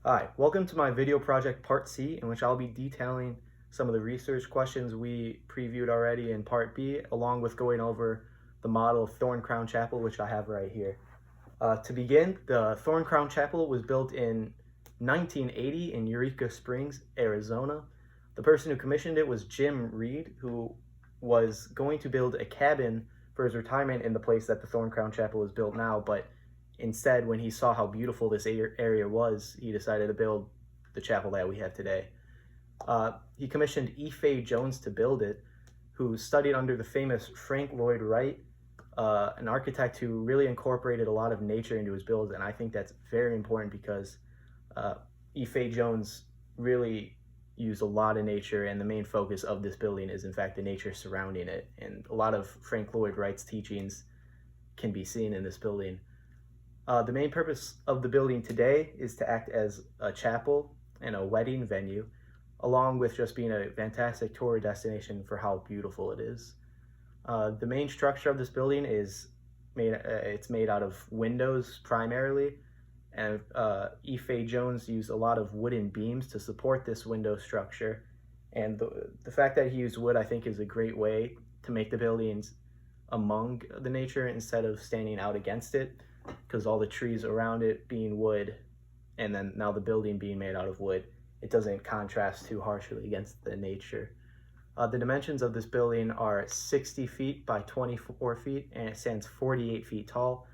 Hi, welcome to my video project Part C, in which I'll be detailing some of the research questions we previewed already in Part B, along with going over the model of Thorncrown Chapel, which I have right here. To begin, the Thorncrown Chapel was built in 1980 in Eureka Springs, Arizona. The person who commissioned it was Jim Reed, who was going to build a cabin for his retirement in the place that the Thorncrown Chapel is built now, but instead, when he saw how beautiful this area was, he decided to build the chapel that we have today. He commissioned E. Fay Jones to build it, who studied under the famous Frank Lloyd Wright, an architect who really incorporated a lot of nature into his builds, and I think that's very important because E. Fay Jones really used a lot of nature, and the main focus of this building is in fact the nature surrounding it, and a lot of Frank Lloyd Wright's teachings can be seen in this building. The main purpose of the building today is to act as a chapel and a wedding venue, along with just being a fantastic tour destination for how beautiful it is. The main structure of this building is it's made out of windows primarily, and E. Fay Jones used a lot of wooden beams to support this window structure. And the fact that he used wood, I think, is a great way to make the buildings among the nature instead of standing out against it, because all the trees around it being wood and then now the building being made out of wood, it doesn't contrast too harshly against the nature. The dimensions of this building are 60 feet by 24 feet, and it stands 48 feet tall.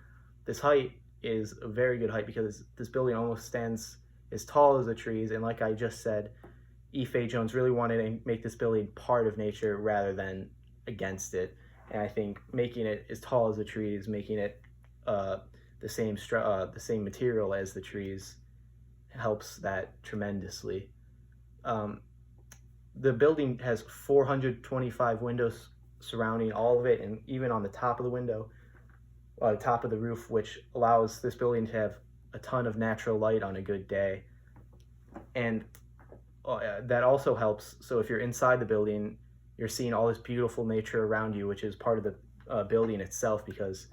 This height is a very good height because this building almost stands as tall as the trees, and like I just said, E. Fay Jones really wanted to make this building part of nature rather than against it. And I think making it as tall as the trees, making it the same material as the trees, helps that tremendously. The building has 425 windows surrounding all of it, and even on the top of the window, top of the roof, which allows this building to have a ton of natural light on a good day. And that also helps, so if you're inside the building, you're seeing all this beautiful nature around you, which is part of the building itself, because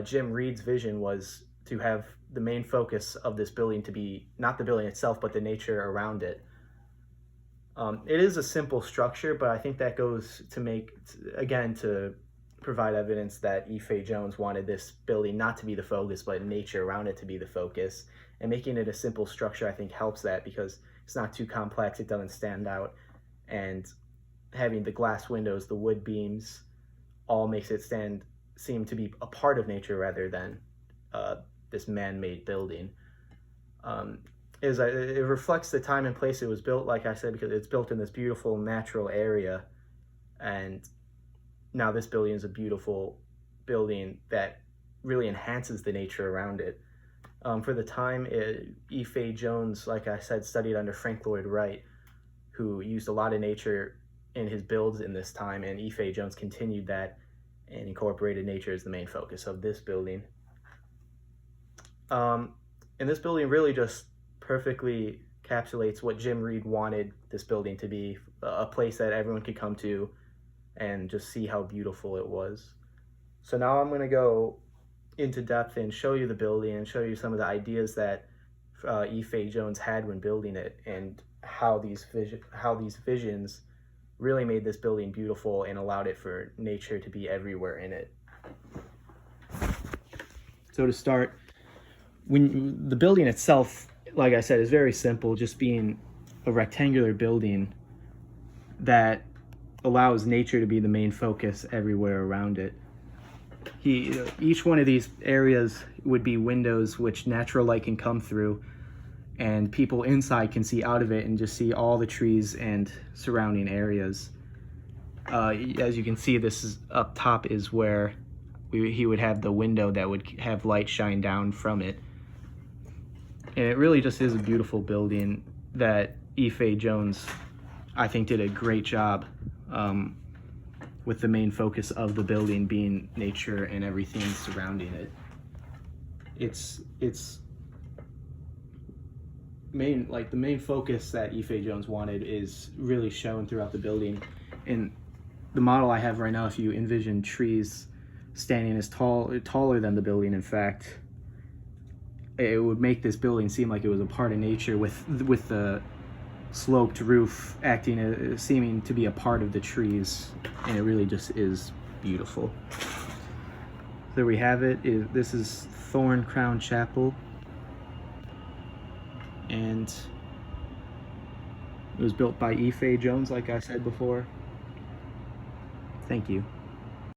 Jim Reed's vision was to have the main focus of this building to be not the building itself, but the nature around it. It is a simple structure, but I think that goes to provide evidence that E. Fay Jones wanted this building not to be the focus, but nature around it to be the focus. And making it a simple structure, I think, helps that because it's not too complex, it doesn't stand out. And having the glass windows, the wood beams, all makes it seem to be a part of nature rather than this man-made building. It reflects the time and place it was built, like I said, because it's built in this beautiful natural area, and now this building is a beautiful building that really enhances the nature around it. For the time, E. Fay Jones, like I said, studied under Frank Lloyd Wright, who used a lot of nature in his builds in this time, and E. Fay Jones continued that and incorporated nature as the main focus of this building. And this building really just perfectly encapsulates what Jim Reed wanted this building to be, a place that everyone could come to and just see how beautiful it was. So now I'm going to go into depth and show you the building and show you some of the ideas that E. Fay Jones had when building it, and how these visions really made this building beautiful and allowed it for nature to be everywhere in it. So to start, when the building itself, like I said, is very simple, just being a rectangular building that allows nature to be the main focus everywhere around it. Each one of these areas would be windows which natural light can come through, and people inside can see out of it and just see all the trees and surrounding areas. As you can see, this is up top is where he would have the window that would have light shine down from it. And it really just is a beautiful building that E. Fay Jones, I think, did a great job with the main focus of the building being nature and everything surrounding it. The main focus that E. Fay Jones wanted is really shown throughout the building. In the model I have right now, if you envision trees standing taller than the building, in fact, it would make this building seem like it was a part of nature, with the sloped roof acting seeming to be a part of the trees, and it really just is beautiful. There we have it. This is Thorncrown Chapel, and it was built by Ife Jones, like I said before. Thank you.